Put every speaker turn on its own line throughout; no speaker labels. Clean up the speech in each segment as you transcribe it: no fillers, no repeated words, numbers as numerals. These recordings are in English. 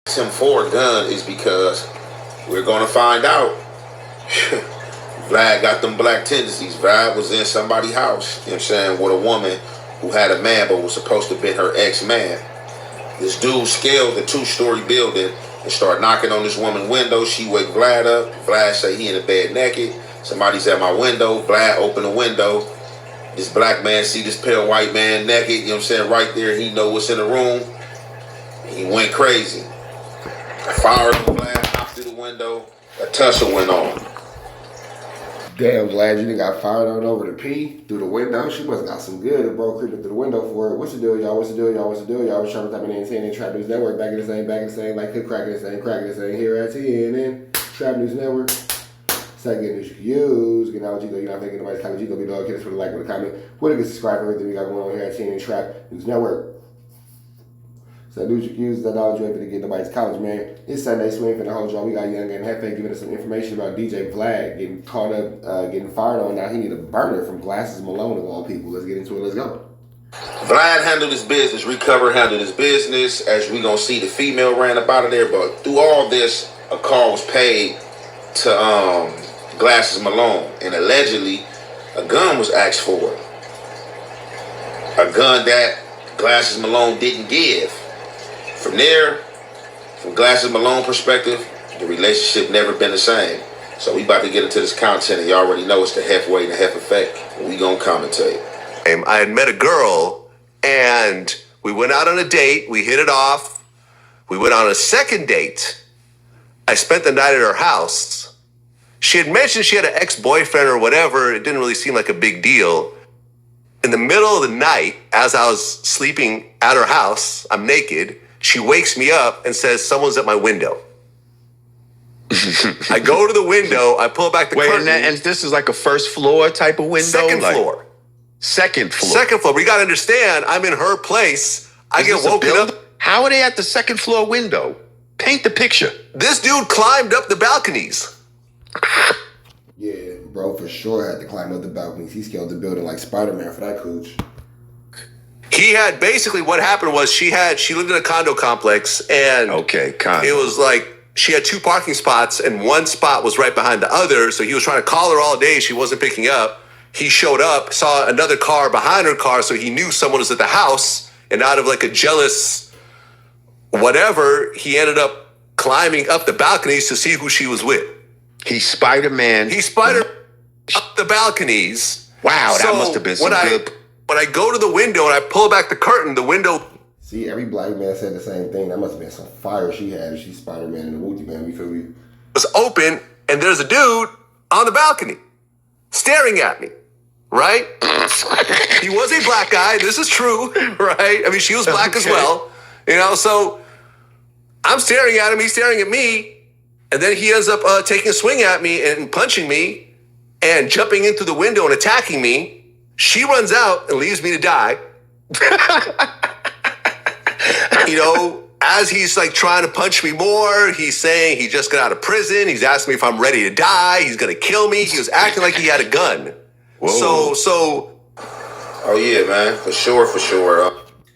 Him for a gun is because we're gonna find out. Vlad got them black tendencies. Vlad was in somebody's house, you know what I'm saying, with a woman who had a man but was supposed to be her ex-man. This dude scaled the two-story building and started knocking on this woman's window. She wake Vlad up. Vlad say he in the bed naked. Somebody's at my window. Vlad open the window. This black man see this pale white man naked, you know what I'm saying, right there. He know what's in the room. He went crazy. I fired Vlad, hopped through the window. A tussle went on.
Damn, Vlad, you done got fired on over the P through the window. She must have got some good. It broke creeping through the window for it. What's the deal, y'all? What's the deal, y'all? What's the deal, y'all? What's trying to type in and saying Trap News Network. Back in the same, like could crack in the same, here at TNN. Trap News Network. Second news you can use. Get out what you go. You're not thinking nobody's comment. You go be dog. Hit us with a like, with a comment. With a good subscribe for everything we got going on here at TNN Trap News Network. So that news you can use that knowledge ready to get nobody's college, man. It's Sunday, so we ain't finna hold y'all. We got Young and Hefe giving us some information about DJ Vlad getting caught up, getting fired on. Now he need a burner from Glasses Malone of all people. Let's get into it. Let's go.
Vlad handled his business. Recover handled his business. As we gonna see, the female ran up out of there. But through all this, a call was paid to Glasses Malone, and allegedly, a gun was asked for. A gun that Glasses Malone didn't give. From there, from Glasses Malone perspective, the relationship never been the same. So we about to get into this content, and you already know it's the Hef Weight and the Hef Effect, and we gonna commentate.
I had met a girl, and we went out on a date. We hit it off. We went on a second date. I spent the night at her house. She had mentioned she had an ex-boyfriend or whatever. It didn't really seem like a big deal. In the middle of the night, as I was sleeping at her house, I'm naked. She wakes me up and says, someone's at my window. I go to the window. I pull back the curtain.
And this is like a first floor type of window?
Second floor.
Second floor.
Second floor. We got to understand, I'm in her place. I get woken up.
How are they at the second floor window? Paint the picture.
This dude climbed up the balconies.
Yeah, bro, for sure had to climb up the balconies. He scaled the building like Spider-Man for that cooch.
He had basically what happened was she lived in a condo complex, and
condo.
It was like she had two parking spots and one spot was right behind the other. So he was trying to call her all day. She wasn't picking up. He showed up, saw another car behind her car. So he knew someone was at the house, and out of like a jealous whatever, he ended up climbing up the balconies to see who she was with.
He Spider-Man.
He spider up the balconies.
Wow, that must have been some good.
When I go to the window and I pull back the curtain, the window...
See, every black man said the same thing. That must have been some fire she had if she's Spider-Man in the movie, man. You feel me?
...was open, and there's a dude on the balcony staring at me, right? He was a black guy. This is true, right? I mean, she was black as well. You know, so I'm staring at him. He's staring at me. And then he ends up taking a swing at me and punching me and jumping in through the window and attacking me. She runs out and leaves me to die. You know, as he's like trying to punch me more, he's saying he just got out of prison. He's asking me if I'm ready to die. He's going to kill me. He was acting like he had a gun.
Whoa.
So.
Oh, yeah, man. For sure.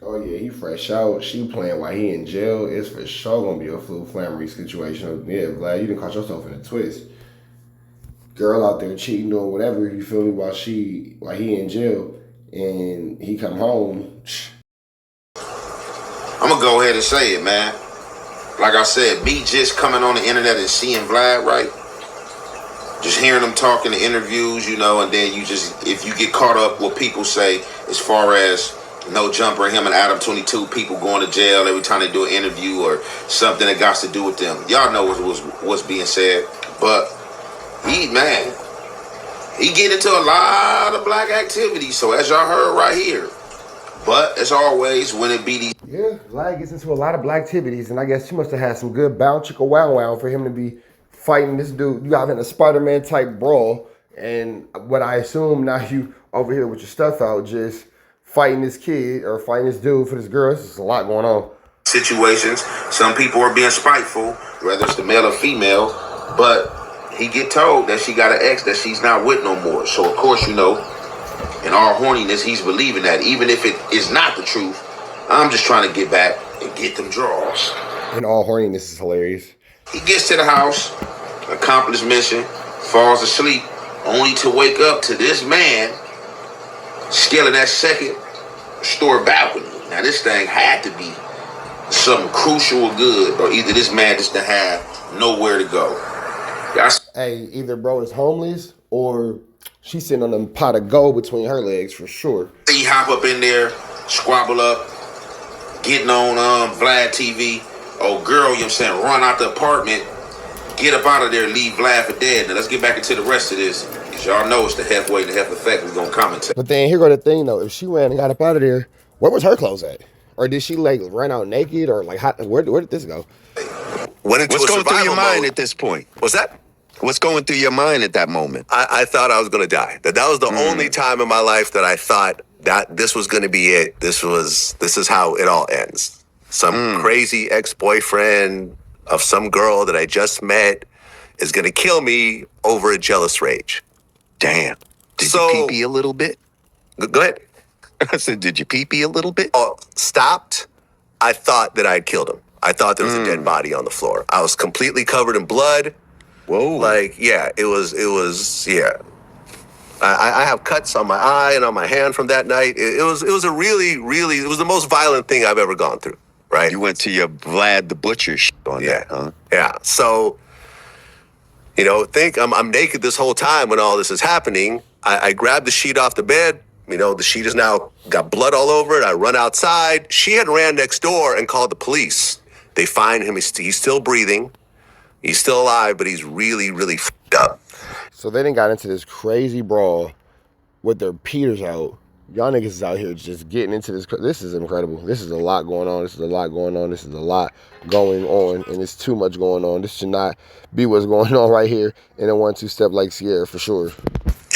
Oh, yeah, he fresh out. She playing while he in jail. It's for sure going to be a flu-flammery situation. Yeah, Vlad, you done caught yourself in a twist. Girl out there cheating, doing whatever, you feel me, while he in jail, and he come home.
I'm going to go ahead and say it, man. Like I said, me just coming on the internet and seeing Vlad, right? Just hearing him talk in the interviews, you know, and then if you get caught up what people say as far as No Jumper, him and Adam 22, people going to jail every time they do an interview or something that got to do with them. Y'all know what's being said. But he get into a lot of black activity. So as y'all heard right here. But as always, when it be these...
Yeah, Vlad gets into a lot of black activities, and I guess she must have had some good bow chicka wow wow for him to be fighting this dude. You got in a Spider-Man type brawl, and what I assume now you over here with your stuff out, just fighting this kid or fighting this dude for this girl. There's a lot going on.
Situations, some people are being spiteful, whether it's the male or female, but he get told that she got an ex that she's not with no more. So of course, you know, in all horniness, he's believing that, even if it is not the truth. I'm just trying to get back and get them draws.
And all horniness is hilarious.
He gets to the house, accomplished mission, falls asleep, only to wake up to this man scaling that second store balcony. Now this thing had to be something crucial or good, or either this man just to have nowhere to go.
Hey, either bro is homeless or she's sitting on a pot of gold between her legs for sure.
He hop up in there, squabble up, getting on Vlad TV. Oh girl, you know what I'm saying, run out the apartment, get up out of there, leave Vlad for dead. Now let's get back into the rest of this, because y'all know it's the halfway and the half effect we're gonna commentate.
But then here go the thing though, if she ran and got up out of there, where was her clothes at? Or did she like run out naked, or like where did this go?
What's
going through your mind at this point?
What's that?
What's going through your mind at that moment?
I thought I was going to die. That was the only time in my life that I thought that this was going to be it. This is how it all ends. Some crazy ex-boyfriend of some girl that I just met is going to kill me over a jealous rage.
Damn. Did you pee-pee a little bit?
Go ahead.
I said, did you pee-pee a little bit?
Oh, stopped. I thought that I'd killed him. I thought there was a dead body on the floor. I was completely covered in blood.
Whoa.
Like, yeah, it was, yeah. I have cuts on my eye and on my hand from that night. It was a really, really, it was the most violent thing I've ever gone through, right?
You went to your Vlad the Butcher on that, huh?
Yeah. So, think I'm naked this whole time when all this is happening. I grab the sheet off the bed. The sheet is now got blood all over it. I run outside. She had ran next door and called the police. They find him. He's still breathing. He's still alive, but he's really, really f***ed up.
So they done got into this crazy brawl with their Peters out. Y'all niggas is out here just getting into this. This is incredible. This is a lot going on. This is a lot going on. This is a lot going on. And it's too much going on. This should not be what's going on right here in a 1-2 step like Sierra for sure.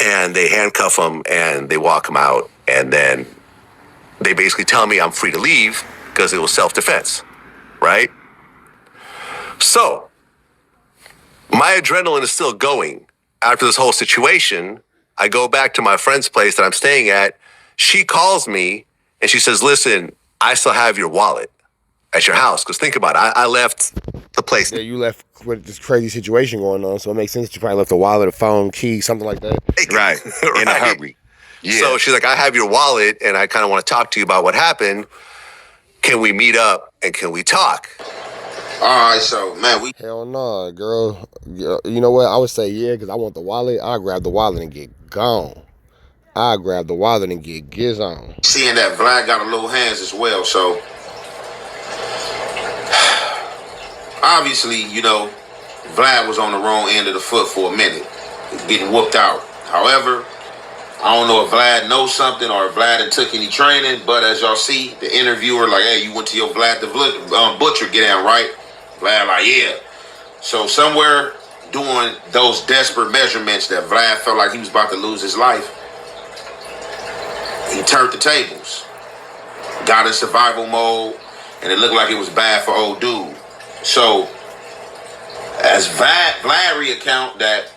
And they handcuff him and they walk him out. And then they basically tell me I'm free to leave because it was self-defense, right? So my adrenaline is still going. After this whole situation, I go back to my friend's place that I'm staying at. She calls me and she says, listen, I still have your wallet at your house. Because think about it, I left the place.
Yeah, you left with this crazy situation going on, so it makes sense that you probably left a wallet, a phone, key, something like that.
Right, in a hurry. Yeah.
So she's like, I have your wallet and I kind of want to talk to you about what happened. Can we meet up and can we talk?
All right, so man,
Hell no, girl. You know what? I would say yeah, because I want the wallet. I'll grab the wallet and get gone. I'll grab the wallet and get giz on.
seeing that Vlad got a little hands as well, so obviously, Vlad was on the wrong end of the foot for a minute, getting whooped out. However, I don't know if Vlad knows something or if Vlad had took any training, but as y'all see, the interviewer like, hey, you went to your Vlad the Butcher get down, right? Vlad like, yeah. So somewhere doing those desperate measurements that Vlad felt like he was about to lose his life, he turned the tables, got in survival mode, and it looked like it was bad for old dude. So, as Vlad recount that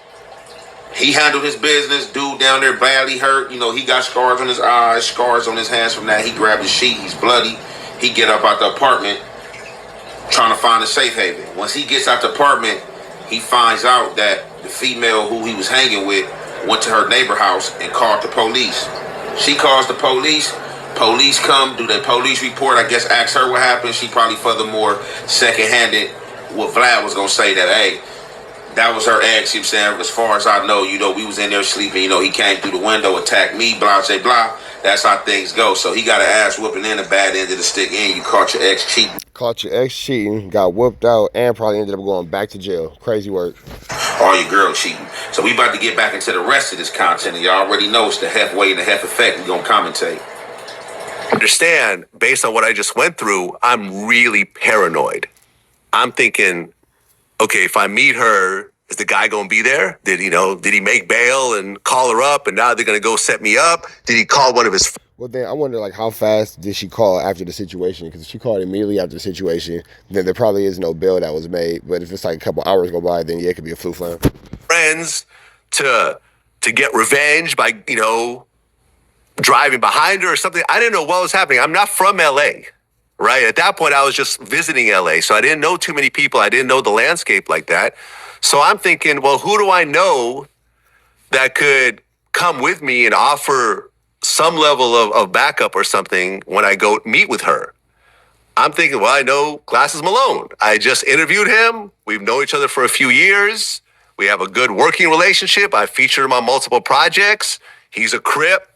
he handled his business, dude down there badly hurt, he got scars on his eyes, scars on his hands from that. He grabbed his sheet, he's bloody. He get up out the apartment, trying to find a safe haven. Once he gets out the apartment, he finds out that the female who he was hanging with went to her neighbor house and called the police. She calls the police. Police come, do their police report. I guess ask her what happened. She probably furthermore second-handed what Vlad was going to say that, hey, that was her ex. You know what I'm saying? As far as I know, we was in there sleeping. He came through the window, attacked me, blah, blah, blah. That's how things go. So he got an ass whooping in the bad end of the stick, and you caught your ex cheating.
Caught your ex cheating, got whooped out, and probably ended up going back to jail. Crazy work.
All your girl cheating. So we about to get back into the rest of this content, and y'all already know it's the halfway and the half effect. We're going to commentate.
Understand, based on what I just went through, I'm really paranoid. I'm thinking, okay, if I meet her, is the guy going to be there? Did he make bail and call her up, and now they're going to go set me up? Did he call one of his...
Well, then I wonder, how fast did she call after the situation? Because if she called immediately after the situation, then there probably is no bail that was made. But if it's like a couple hours go by, then yeah, it could be a flu-flam.
Friends to get revenge by, driving behind her or something. I didn't know what was happening. I'm not from L.A. right? At that point, I was just visiting LA, so I didn't know too many people. I didn't know the landscape like that. So I'm thinking, well, who do I know that could come with me and offer some level of backup or something when I go meet with her? I'm thinking, well, I know Glasses Malone. I just interviewed him. We've known each other for a few years. We have a good working relationship. I featured him on multiple projects. He's a Crip.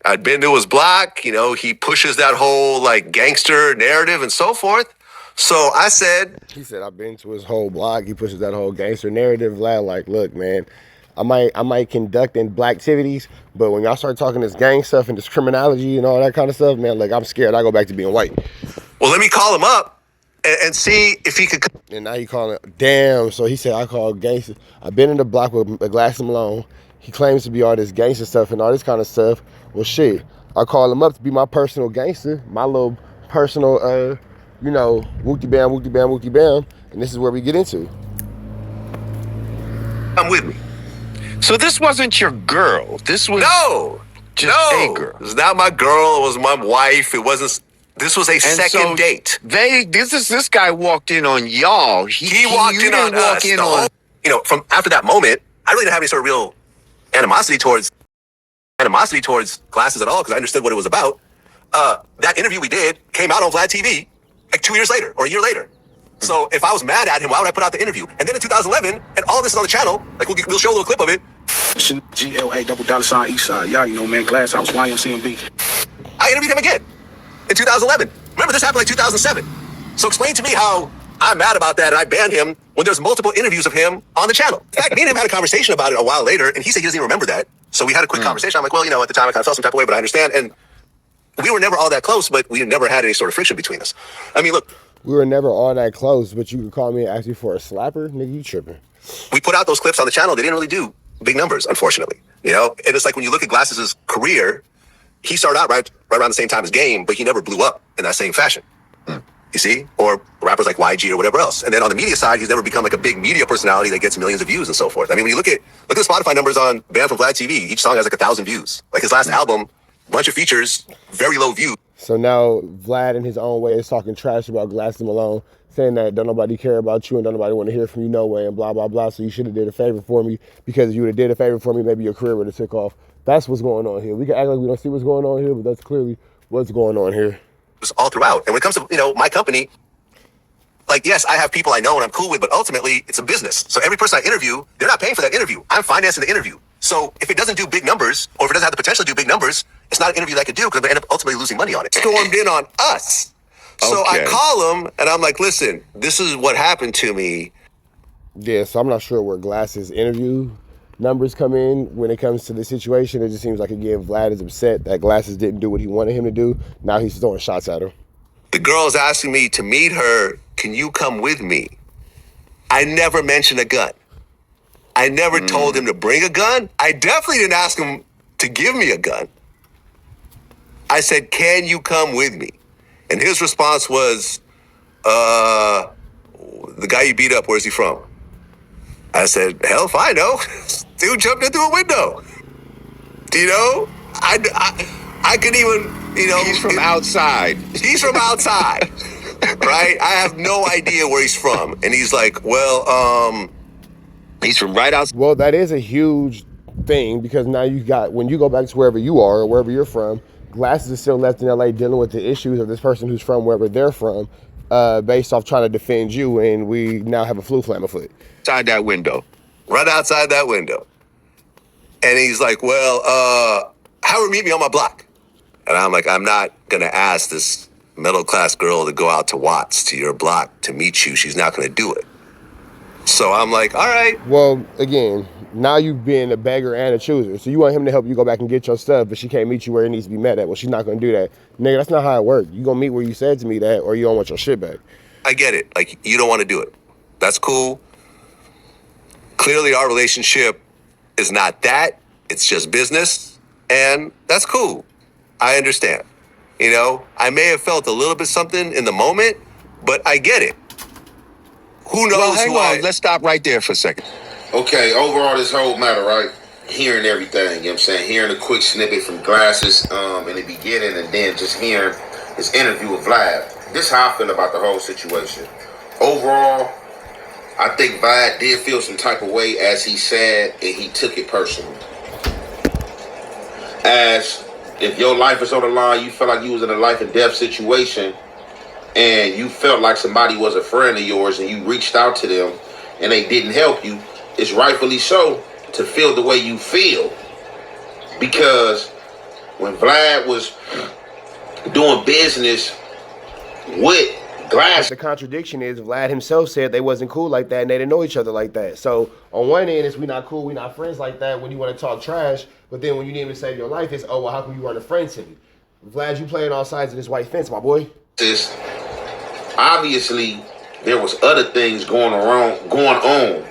I'd been to his block. You know, he pushes that whole like gangster narrative and so forth. So I said,
He said, I've been to his whole blog. He pushes that whole gangster narrative. Vlad, like, look, man, I might conduct in black activities, but when y'all start talking this gang stuff and this criminology and all that kind of stuff, man, like, I'm scared. I go back to being white.
well, let me call him up and see if he could.
And now he calling it, damn. So he said, I call gangster. I've been in the block with a glass of Malone. He claims to be all this gangster stuff and all this kind of stuff. Well, shit, I call him up to be my personal gangster, my little personal, you know, whoopty bam, whoopty bam, whoopty bam. And this is where we get into.
Come with me.
So this wasn't your girl. This was just a girl.
It was not my girl. It was my wife. It wasn't. This was a second date.
This guy walked in on y'all.
He walked in on us. You know, from after that moment, I really didn't have any sort of real animosity towards Glasses at all because I understood what it was about. That interview we did came out on Vlad TV like 2 years later or a year later. So if I was mad at him, why would I put out the interview? And then in 2011, and all this is on the channel, like we'll show a little clip of it.
GLA $$ East Side. Y'all, you know, man, Glass House, YMCMB.
I interviewed him again in 2011. Remember, this happened like 2007. So explain to me how I'm mad about that and I banned him when there's multiple interviews of him on the channel. In fact, me and him had a conversation about it a while later, and he said he doesn't even remember that. So we had a quick conversation. I'm like, well, you know, at the time I kind of felt some type of way, but I understand. And we were never all that close, but we never had any sort of friction between us. I mean, look.
We were never all that close, but you could call me and ask me for a slapper? Nigga, you tripping.
We put out those clips on the channel. They didn't really do big numbers, unfortunately. You know, and it's like when you look at Glasses' career, he started out right around the same time as Game, but he never blew up in that same fashion. You see? Or rappers like YG or whatever else. And then on the media side, he's never become like a big media personality that gets millions of views and so forth. I mean, when you look at the Spotify numbers on Banned from Vlad TV, each song has like 1,000 views. Like his last album, bunch of features, very low views.
So now Vlad in his own way is talking trash about Glasses Malone, saying that don't nobody care about you and don't nobody want to hear from you no way and blah, blah, blah. So you should have did a favor for me because if you would have did a favor for me, maybe your career would have took off. That's what's going on here. We can act like we don't see what's going on here, but that's clearly what's going on here.
It's all throughout. And when it comes to, you know, my company, like, yes, I have people I know and I'm cool with, but ultimately it's a business. So every person I interview, they're not paying for that interview. I'm financing the interview. So if it doesn't do big numbers, or if it doesn't have the potential to do big numbers, it's not an interview that I could do because I end up ultimately losing money on it. Stormed in on us. So I call him and I'm like, listen, this is what happened to me.
Yeah, so I'm not sure where Glasses' interview numbers come in when it comes to the situation. It just seems like, again, Vlad is upset that Glasses didn't do what he wanted him to do. Now he's throwing shots at him.
The girl's asking me to meet her. Can you come with me? I never mentioned a gun. I never told him to bring a gun. I definitely didn't ask him to give me a gun. I said, can you come with me? And his response was, the guy you beat up, where's he from? I said, hell if I know. Dude jumped in through a window. You know? I couldn't even, you know.
He's from outside.
He's from outside. Right? I have no idea where he's from. And he's like, well,
He's from right outside.
Well, that is a huge thing because now you got, when you go back to wherever you are or wherever you're from, Glasses is still left in LA dealing with the issues of this person who's from wherever they're from, based off trying to defend you, and we now have a flu flame afoot.
Outside that window.
Right outside that window. And he's like, well, Howard, meet me on my block. And I'm like, I'm not going to ask this middle-class girl to go out to Watts, to your block, to meet you. She's not going to do it. So I'm like, all right.
Well, again, now you've been a beggar and a chooser. So you want him to help you go back and get your stuff, but she can't meet you where it needs to be met at. Well, she's not going to do that. Nigga, that's not how it works. You going to meet where you said to me that, or you don't want your shit back.
I get it. Like, you don't want to do it. That's cool. Clearly, our relationship is not that. It's just business. And that's cool. I understand. You know, I may have felt a little bit something in the moment, but I get it. Who knows?
Well, hang on. Let's stop right there for a second.
Okay, overall, this whole matter, right? Hearing everything, you know what I'm saying? Hearing a quick snippet from Glasses in the beginning and then just hearing his interview with Vlad. this is how I feel about the whole situation. Overall, I think Vlad did feel some type of way, as he said, and he took it personally. As if your life is on the line, you felt like you was in a life and death situation, and you felt like somebody was a friend of yours, and you reached out to them, and they didn't help you, it's rightfully so to feel the way you feel. Because when Vlad was doing business with Glass,
the contradiction is Vlad himself said they wasn't cool like that and they didn't know each other like that. So on one end, it's we not cool, we not friends like that when you want to talk trash. But then when you need him to save your life, it's, oh, well, how come you weren't a friend to me? Vlad, you playing all sides of this white fence, my boy.
Obviously, there was other things going on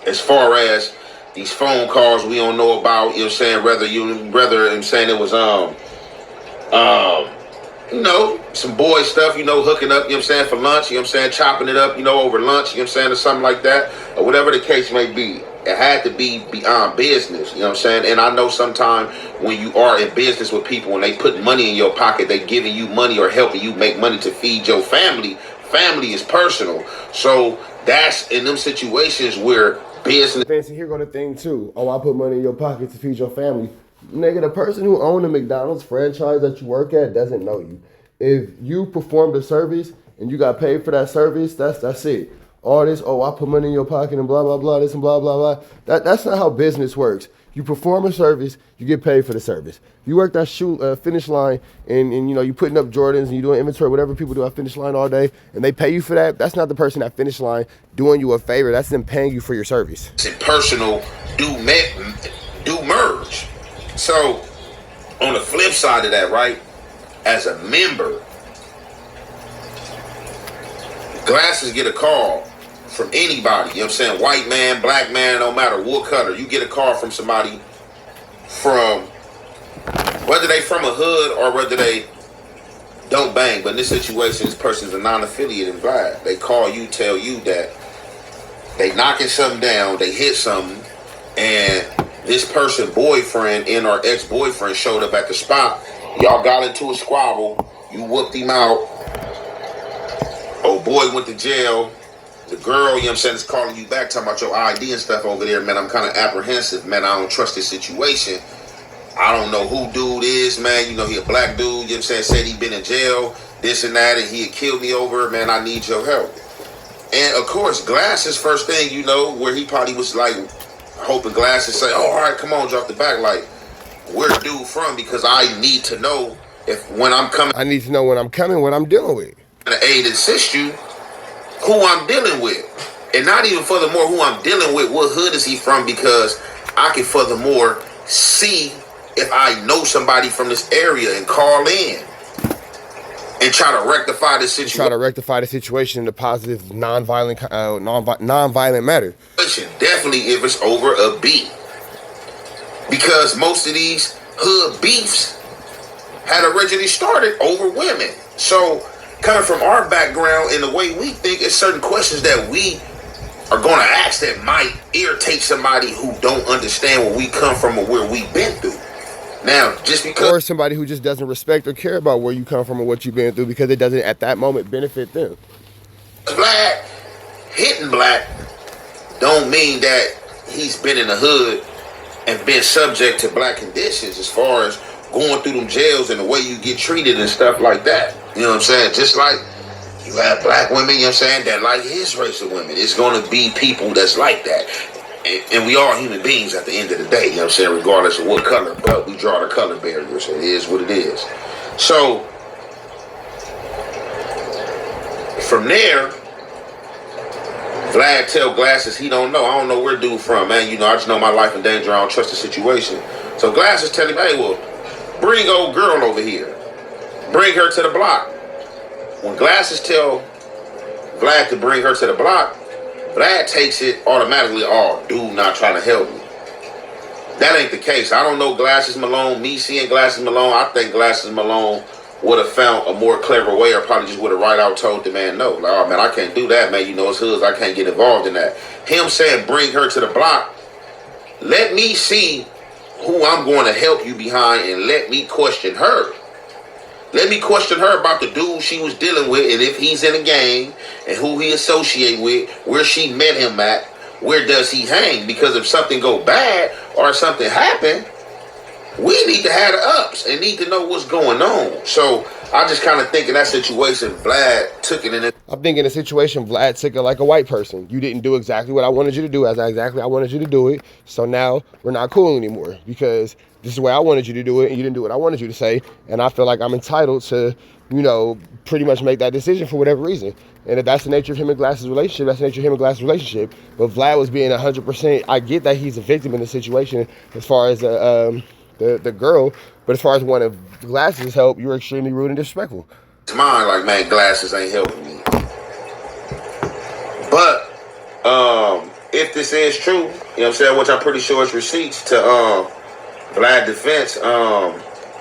as far as these phone calls we don't know about. You know what I'm saying? Whether I'm saying it was some boy stuff, hooking up, you know what I'm saying, for lunch, you know what I'm saying, chopping it up, over lunch, you know what I'm saying, or something like that, or whatever the case may be. It had to be beyond business, you know what I'm saying? And I know sometimes when you are in business with people and they put money in your pocket, they giving you money or helping you make money to feed your family. Family is personal. So that's in them situations where business.
Fancy, here go the thing too. Oh, I put money in your pocket to feed your family. Nigga, the person who owned the McDonald's franchise that you work at doesn't know you. If you performed a service and you got paid for that service, that's it. All this, oh, I put money in your pocket and blah, blah, blah, this and blah, blah, blah. That's not how business works. You perform a service, you get paid for the service. You work that finish line and you putting up Jordans and you doing inventory, whatever people do at finish line all day, and they pay you for that. That's not the person at finish line doing you a favor. That's them paying you for your service.
Personal do merge. So on the flip side of that, right, as a member, Glasses get a call from anybody, you know what I'm saying, white man, black man, no matter what color. You get a call from somebody from, whether they from a hood or whether they don't bang, but in this situation, this person's a non-affiliate in Vlad. They call you, tell you that they knocking something down, they hit something, and this person, boyfriend and or ex-boyfriend, showed up at the spot. Y'all got into a squabble, you whooped him out. Old boy went to jail. The girl, you know what I'm saying, is calling you back, talking about your ID and stuff over there. Man, I'm kind of apprehensive. Man, I don't trust this situation. I don't know who dude is, man. He a black dude, you know what I'm saying, said he been in jail, this and that, and he had killed me over it. Man, I need your help. And, of course, Glasses, first thing, where he probably was, like, hoping Glasses say, oh, all right, come on, drop the back, like, where dude from? Because I need to know when I'm coming.
I need to know when I'm coming, what I'm dealing with.
To aid and assist you, who I'm dealing with. And not even furthermore who I'm dealing with, what hood is he from, because I can furthermore see if I know somebody from this area and call in and try to rectify the situation.
Try to rectify the situation in a positive, non-violent manner.
Definitely if it's over a beat. Because most of these hood beefs had originally started over women. So coming from our background and the way we think, it's certain questions that we are going to ask that might irritate somebody who don't understand where we come from or where we've been through. Now, just because...
Or somebody who just doesn't respect or care about where you come from or what you've been through because it doesn't, at that moment, benefit them.
Vlad hitting black don't mean that he's been in the hood and been subject to black conditions as far as going through them jails and the way you get treated and stuff like that. You know what I'm saying? Just like you have black women, you know what I'm saying, that like his race of women. It's going to be people that's like that. And we are human beings at the end of the day, you know what I'm saying, regardless of what color, but we draw the color barrier, so it is what it is. So, from there, Vlad tell Glasses he don't know. I don't know where dude from, man. I just know my life in danger. I don't trust the situation. So Glasses tell him, hey, well, bring old girl over here. Bring her to the block. When Glasses tell Vlad to bring her to the block, Vlad takes it automatically, oh, dude not trying to help me. That ain't the case. I don't know Glasses Malone. Me seeing Glasses Malone, I think Glasses Malone would have found a more clever way, or probably just would have right out told the man no. Like, oh, man, I can't do that, man. It's hoods. I can't get involved in that. Him saying bring her to the block, let me see who I'm going to help you behind and let me question her. Let me question her about the dude she was dealing with and if he's in a gang and who he associate with, where she met him at, where does he hang? Because if something go bad or something happen, we need to have the ups and need to know what's going on. So I just kind of think in that situation, Vlad took it in it.
I'm thinking in a situation, Vlad took it like a white person. You didn't do exactly what I wanted you to do as exactly I wanted you to do it. So now we're not cool anymore because this is the way I wanted you to do it and you didn't do what I wanted you to say. And I feel like I'm entitled to, you know, pretty much make that decision for whatever reason. And if that's the nature of him and Glass's relationship, that's the nature of him and Glass's relationship. But Vlad was being 100%, I get that he's a victim in the situation as far as the girl, but as far as one of Glass's help, you're extremely rude and disrespectful.
It's mine, like, man, Glasses ain't helping me. But if this is true, you know what I'm saying, which I'm pretty sure is receipts to Vlad defense,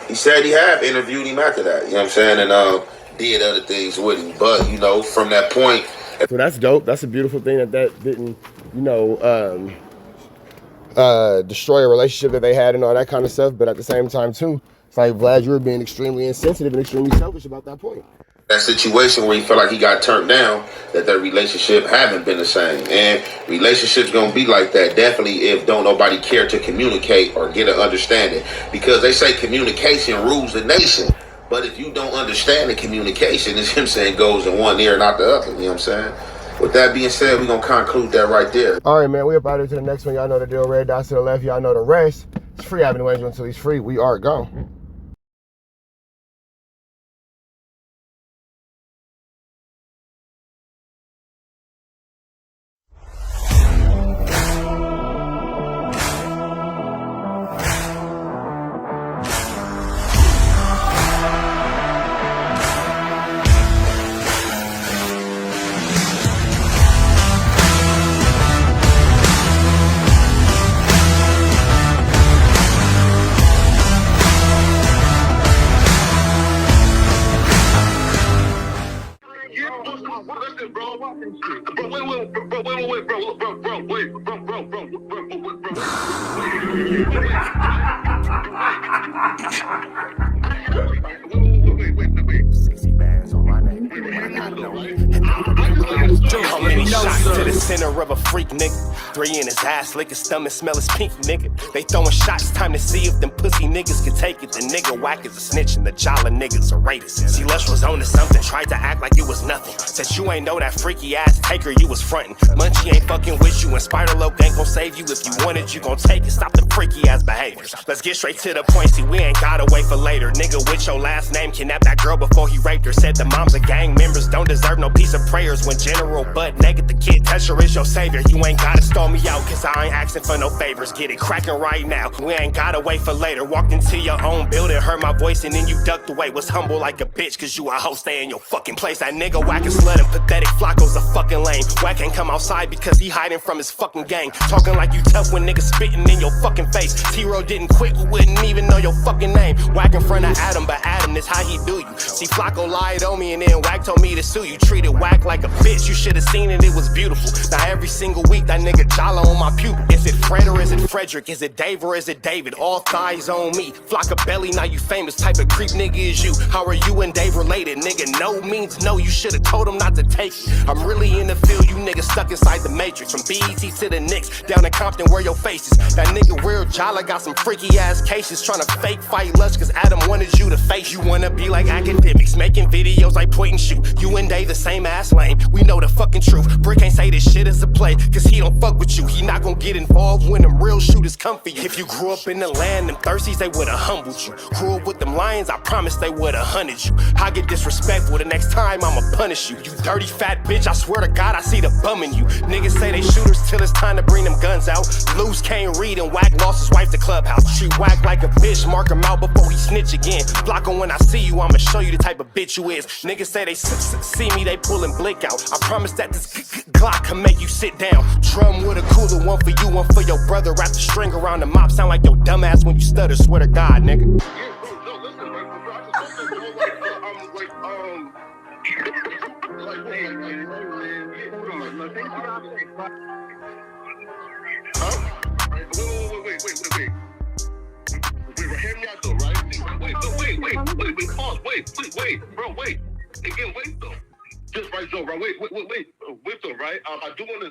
he said he have interviewed him after that, you know what I'm saying, and did other things with him. But, you know, from that point.
So that's dope. That's a beautiful thing that didn't, you know, destroy a relationship that they had and all that kind of stuff. But at the same time, too, it's like, Vlad, you were being extremely insensitive and extremely selfish about that point.
That situation where he felt like he got turned down, that their relationship haven't been the same. And relationships gonna be like that, definitely, if don't nobody care to communicate or get an understanding. Because they say communication rules the nation. But if you don't understand the communication, it's him saying goes in one ear and not the other, you know what I'm saying? With that being said, we're gonna conclude that right there.
All right, man, we up out here to the next one. Y'all know the deal, red dots to the left, y'all know the rest. It's free Avenue Angel until he's free. We are gone.
How many shots to the center of a freak, nigga? 3 in his ass, lick his stomach, smell his pink, nigga. They throwing shots, time to see if them pussy niggas can take it. The nigga whack is a snitch and the jolly niggas are rapists. See, Lush was on to something, tried to act like it was nothing. Said you ain't know that freaky ass taker you was frontin'. Munchie ain't fucking with you and Spider-Loc ain't gon' save you. If you want it, you gon' take it. Stop the freaky ass behaviors. Let's get straight to the point, see, we ain't gotta wait for later. Nigga with your last name kidnapped that girl before he raped her. Said the moms of gang members don't deserve no piece of prayers. When General Butt naked, the kid Tesher is your savior. You ain't gotta stall me out, cause I ain't asking for no favors. Get it cracking right now, we ain't gotta wait for later. Walked into your own building, heard my voice and then you ducked away. Was humble like a bitch, cause you a hoe, stay in your fucking place. That nigga whack and slut and pathetic, Flacco's a fucking lame. Whack ain't come outside because he hiding from his fucking gang. Talking like you tough when niggas spitting in your fucking face. T-Row didn't quit, you wouldn't even know your fucking name. Whack in front of Adam, but Adam is how he do you. See, Flacco lied on me and then Whack told me to sue you. Treated Whack like a bitch, you should've seen it, it was beautiful. Now every single week that nigga jolly on my pupil. Is it Fred or is it Frederick? Is it Dave or is it David? All thighs on me. Flock a belly, now you famous. Type of creep nigga is you. How are you and Dave related? Nigga, no means no. You should've told him not to take it. I'm really in the field, you niggas stuck inside the matrix. From BET to the Knicks, down in Compton where your face is. That nigga real jolly got some freaky ass cases. Tryna fake fight Lush cause Adam wanted you to face. You wanna be like academics, making videos like point and shoot. You and Dave the same ass lane. We know the fucking truth. Brick ain't say this shit is a play, cause he don't fuck with you. He not gon' get involved when them real shooters come for you. If you grew up in the land, them thirsties, they would've humbled you. Grew up with them lions, I promise they would've hunted you. I get disrespectful, the next time I'ma punish you. You dirty fat bitch, I swear to God I see the bum in you. Niggas say they shooters till it's time to bring them guns out. Loose can't read and Whack lost his wife to Clubhouse. Treat Whack like a bitch, mark him out before he snitch again. Flacco, when I see you, I'ma show you the type of bitch you is. Niggas say they see me, they pullin' blick out. I promise that this Glock can make you sit down. Drum with a cooler, one for you, one for your brother. Wrap the string around the mop, sound like your dumbass when you stutter. Swear to God, nigga.
Wait. Hear me out though, right?
pause, wait, bro, wait. Again, wait though. Just right, Joe, right, wait though, right? I do want to